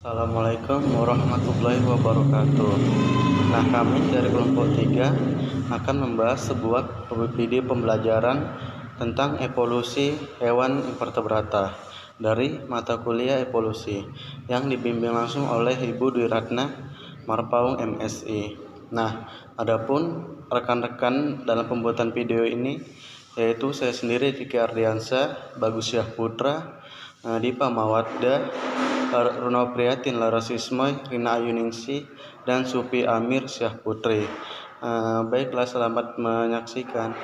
Assalamualaikum warahmatullahi wabarakatuh. Nah, kami dari kelompok 3 akan membahas sebuah video pembelajaran tentang evolusi hewan invertebrata dari mata kuliah evolusi yang dibimbing langsung oleh Ibu Dwi Ratna Marpaung MSI. Nah, adapun rekan-rekan dalam pembuatan video ini yaitu saya sendiri Kiki Ardiansyah, Bagus Syah Putra, Dipa Mawadda, Runa Priyatin, Laras Ismoy, Rina Ayuningsi, dan Supi Amir Syah Putri. Baiklah, selamat menyaksikan.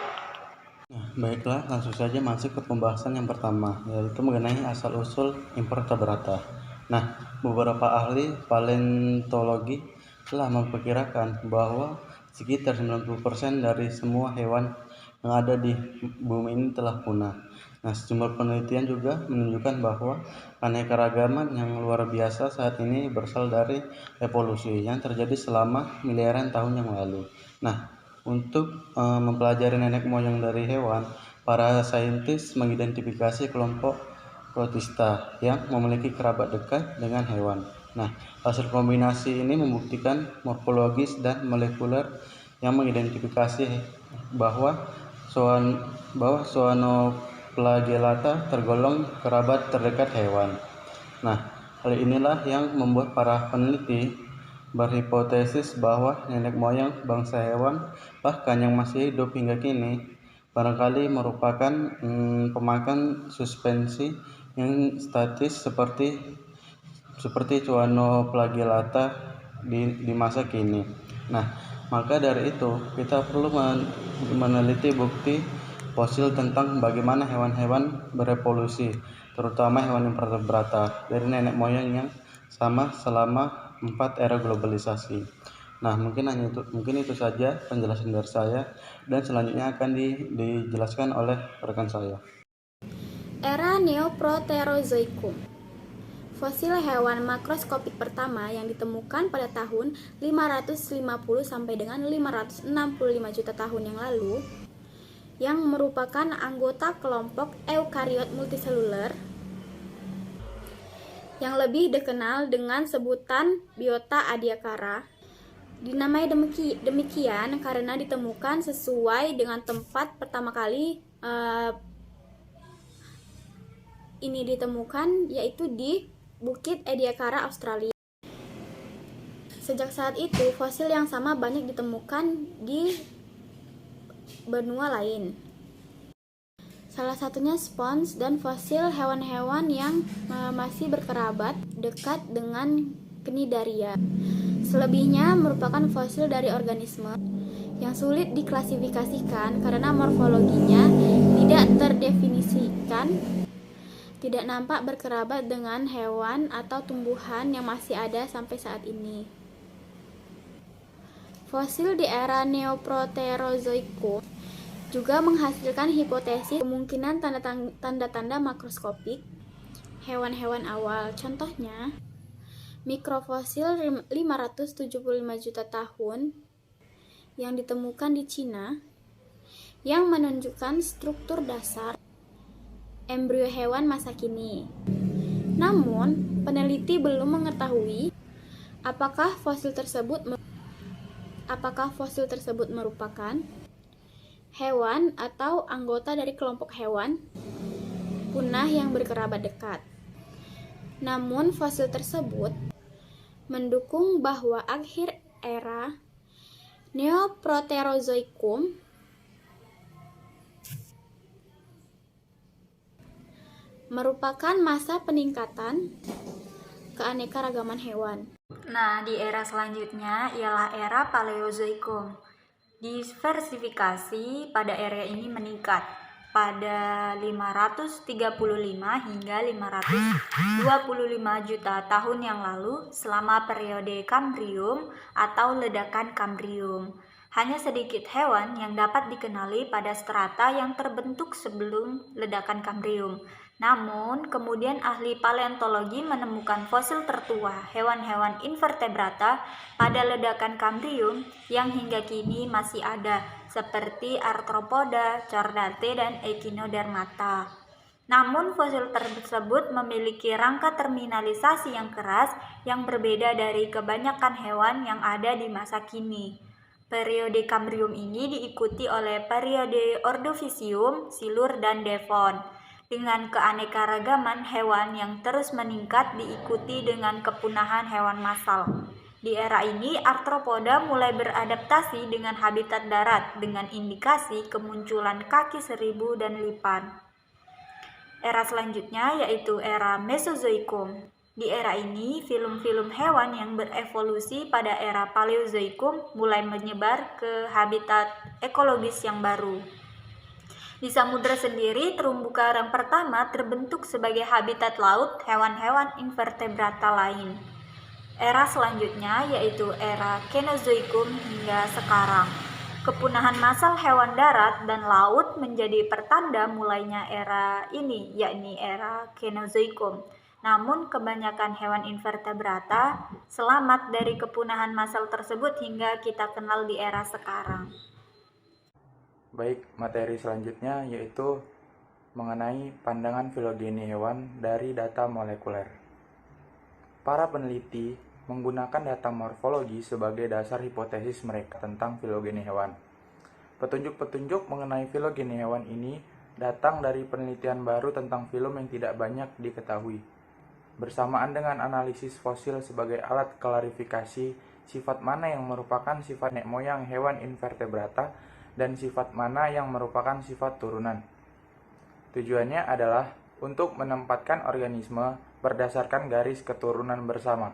Baiklah, langsung saja masuk ke pembahasan yang pertama, yaitu mengenai asal-usul invertebrata. Nah, beberapa ahli paleontologi telah memperkirakan bahwa sekitar 90% dari semua hewan yang ada di bumi ini telah punah. Nah, sejumlah penelitian juga menunjukkan bahwa keanekaragaman yang luar biasa saat ini berasal dari evolusi yang terjadi selama miliaran tahun yang lalu. Nah, untuk mempelajari nenek moyang dari hewan, para saintis mengidentifikasi kelompok protista yang memiliki kerabat dekat dengan hewan. Nah, hasil kombinasi ini membuktikan morfologis dan molekuler yang mengidentifikasi bahwa Zoanoflagellata tergolong kerabat terdekat hewan. Nah, hal inilah yang membuat para peneliti berhipotesis bahwa nenek moyang bangsa hewan, bahkan yang masih hidup hingga kini, barangkali merupakan pemakan suspensi yang statis seperti Zoanoflagellata di masa kini. Nah, maka dari itu kita perlu meneliti bukti fosil tentang bagaimana hewan-hewan berevolusi, terutama hewan invertebrata, dari nenek moyang yang sama selama 4 era globalisasi. Nah, mungkin itu saja penjelasan dari saya, dan selanjutnya akan dijelaskan oleh rekan saya. Era Neoproterozoikum. Fosil hewan makroskopik pertama yang ditemukan pada tahun 550 sampai dengan 565 juta tahun yang lalu, yang merupakan anggota kelompok eukariot multiseluler yang lebih dikenal dengan sebutan Biota adiacara. Dinamai demikian karena ditemukan sesuai dengan tempat pertama kali ini ditemukan, yaitu di Bukit Ediacara, Australia. Sejak saat itu, fosil yang sama banyak ditemukan di benua lain. Salah satunya spons dan fosil hewan-hewan yang masih berkerabat dekat dengan Cnidaria. Selebihnya merupakan fosil dari organisme yang sulit diklasifikasikan karena morfologinya tidak terdefinisikan, tidak nampak berkerabat dengan hewan atau tumbuhan yang masih ada sampai saat ini. Fosil di era Neoproterozoikum juga menghasilkan hipotesis kemungkinan tanda-tanda makroskopik hewan-hewan awal. Contohnya, mikrofosil 575 juta tahun yang ditemukan di Cina yang menunjukkan struktur dasar embrio hewan masa kini. Namun, peneliti belum mengetahui apakah fosil tersebut merupakan hewan atau anggota dari kelompok hewan punah yang berkerabat dekat. Namun, fosil tersebut mendukung bahwa akhir era Neoproterozoikum merupakan masa peningkatan keanekaragaman hewan. Nah, di era selanjutnya ialah era Paleozoikum. Diversifikasi pada area ini meningkat pada 535 hingga 525 juta tahun yang lalu selama periode Kambrium atau ledakan Kambrium. Hanya sedikit hewan yang dapat dikenali pada strata yang terbentuk sebelum ledakan Kambrium. Namun, kemudian ahli paleontologi menemukan fosil tertua hewan-hewan invertebrata pada ledakan Kambrium yang hingga kini masih ada, seperti Arthropoda, Chordate, dan Echinodermata. Namun fosil tersebut memiliki rangka terminalisasi yang keras yang berbeda dari kebanyakan hewan yang ada di masa kini. Periode Kambrium ini diikuti oleh periode Ordovisium, Silur, dan Devon. Dengan keanekaragaman hewan yang terus meningkat diikuti dengan kepunahan hewan massal. Di era ini, arthropoda mulai beradaptasi dengan habitat darat dengan indikasi kemunculan kaki seribu dan lipan. Era selanjutnya yaitu era Mesozoikum. Di era ini, film-film hewan yang berevolusi pada era Paleozoikum mulai menyebar ke habitat ekologis yang baru. Di samudra sendiri, terumbu karang pertama terbentuk sebagai habitat laut hewan-hewan invertebrata lain. Era selanjutnya yaitu era Kenozoikum hingga sekarang. Kepunahan massal hewan darat dan laut menjadi pertanda mulainya era ini, yakni era Kenozoikum. Namun kebanyakan hewan invertebrata selamat dari kepunahan massal tersebut hingga kita kenal di era sekarang. Baik, materi selanjutnya yaitu mengenai pandangan filogeni hewan dari data molekuler. Para peneliti menggunakan data morfologi sebagai dasar hipotesis mereka tentang filogeni hewan. Petunjuk-petunjuk mengenai filogeni hewan ini datang dari penelitian baru tentang film yang tidak banyak diketahui. Bersamaan dengan analisis fosil sebagai alat klarifikasi sifat mana yang merupakan sifat nenek moyang hewan invertebrata dan sifat mana yang merupakan sifat turunan. Tujuannya adalah untuk menempatkan organisme berdasarkan garis keturunan bersama.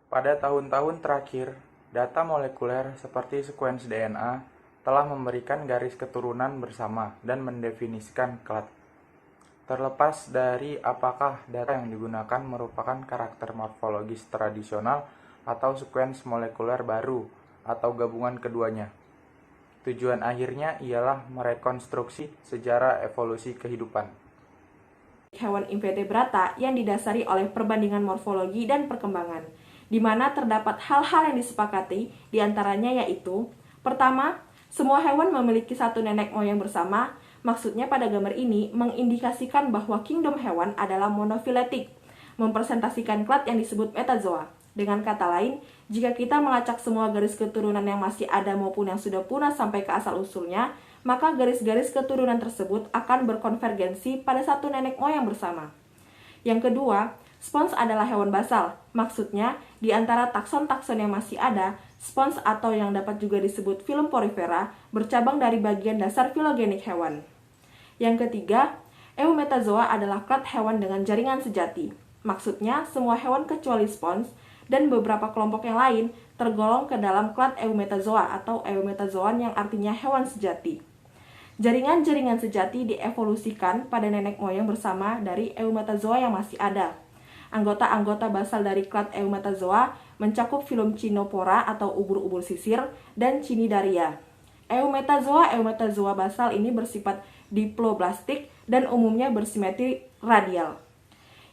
Pada tahun-tahun terakhir, data molekuler seperti sekuens DNA telah memberikan garis keturunan bersama dan mendefinisikan klat. Terlepas dari apakah data yang digunakan merupakan karakter morfologis tradisional atau sekuens molekuler baru atau gabungan keduanya. Tujuan akhirnya ialah merekonstruksi sejarah evolusi kehidupan. Hewan invertebrata yang didasari oleh perbandingan morfologi dan perkembangan, di mana terdapat hal-hal yang disepakati, diantaranya yaitu: pertama, semua hewan memiliki satu nenek moyang bersama. Maksudnya pada gambar ini mengindikasikan bahwa kingdom hewan adalah monofiletik, mempresentasikan klat yang disebut metazoa. Dengan kata lain, jika kita melacak semua garis keturunan yang masih ada maupun yang sudah punah sampai ke asal-usulnya, maka garis-garis keturunan tersebut akan berkonvergensi pada satu nenek moyang bersama. Yang kedua, spons adalah hewan basal. Maksudnya, di antara takson-takson yang masih ada, spons atau yang dapat juga disebut filum porifera bercabang dari bagian dasar filogenik hewan. Yang ketiga, eumetazoa adalah klat hewan dengan jaringan sejati. Maksudnya, semua hewan kecuali spons dan beberapa kelompok yang lain tergolong ke dalam klat eumetazoa atau eumetazoan yang artinya hewan sejati. Jaringan-jaringan sejati dievolusikan pada nenek moyang bersama dari eumetazoa yang masih ada. Anggota-anggota basal dari klat eumetazoa mencakup filum Cynopora atau ubur-ubur sisir dan Cnidaria. Eumetazoa basal ini bersifat diploblastik dan umumnya bersimetri radial.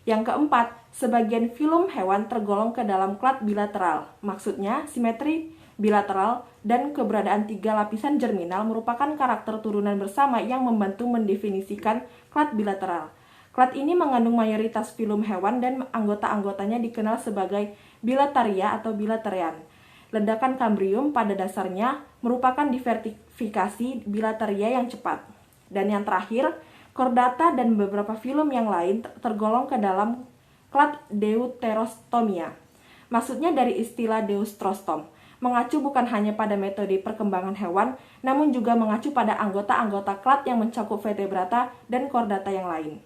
Yang keempat, sebagian filum hewan tergolong ke dalam klat bilateral. Maksudnya, simetri bilateral dan keberadaan 3 lapisan germinal merupakan karakter turunan bersama yang membantu mendefinisikan klat bilateral. Klat ini mengandung mayoritas filum hewan dan anggota-anggotanya dikenal sebagai Bilataria atau Bilaterian. Ledakan Kambrium pada dasarnya merupakan diversifikasi Bilataria yang cepat. Dan yang terakhir, Chordata dan beberapa filum yang lain tergolong ke dalam klat Deuterostomia. Maksudnya dari istilah Deuterostom, mengacu bukan hanya pada metode perkembangan hewan, namun juga mengacu pada anggota-anggota klat yang mencakup vertebrata dan chordata yang lain.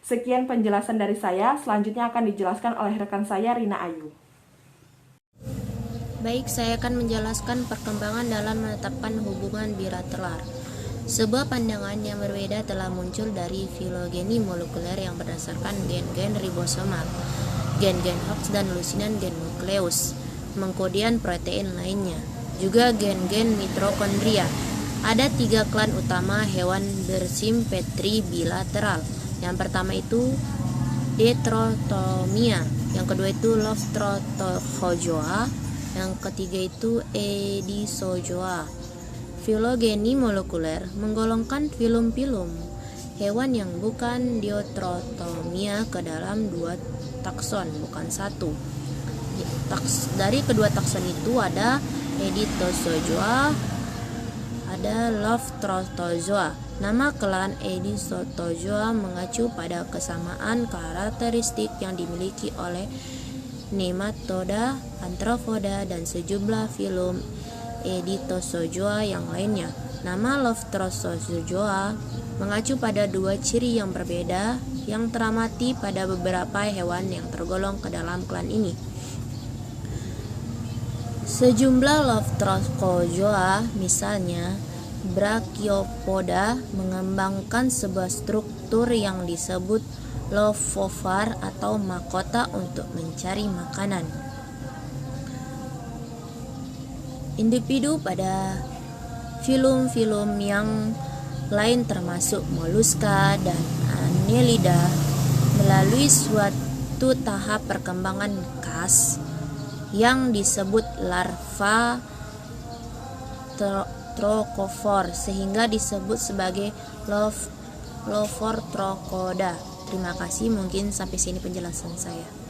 Sekian penjelasan dari saya, selanjutnya akan dijelaskan oleh rekan saya Rina Ayu. Baik, saya akan menjelaskan perkembangan dalam menetapkan hubungan bilateral. Sebuah pandangan yang berbeda telah muncul dari filogeni molekuler yang berdasarkan gen-gen ribosomal, gen-gen Hox dan lusinan gen nukleus, mengkodian protein lainnya, juga gen-gen mitokondria. Ada 3 klan utama hewan bersimpetri bilateral. Yang pertama itu Deuterotomia, yang kedua itu Loftrotozoa, yang ketiga itu Edisozoa. Filogeni molekuler menggolongkan filum-filum hewan yang bukan Diotrotomia ke dalam 2 takson, bukan 1. Dari kedua takson itu ada Edithozoa, ada Lophtorozoa. Nama klan Edithozoa mengacu pada kesamaan karakteristik yang dimiliki oleh nematoda, arthropoda, dan sejumlah filum Edithozoa yang lainnya. Nama Lophtorozoa mengacu pada 2 ciri yang berbeda yang teramati pada beberapa hewan yang tergolong ke dalam klan ini. Sejumlah Lophtorozoa, misalnya Brachiopoda, mengembangkan sebuah struktur yang disebut lofophar atau mahkota untuk mencari makanan. Individu pada filum-filum yang lain termasuk moluska dan annelida melalui suatu tahap perkembangan khas yang disebut larva trochophore sehingga disebut sebagai Lophortrochoda. Terima kasih, mungkin sampai sini penjelasan saya.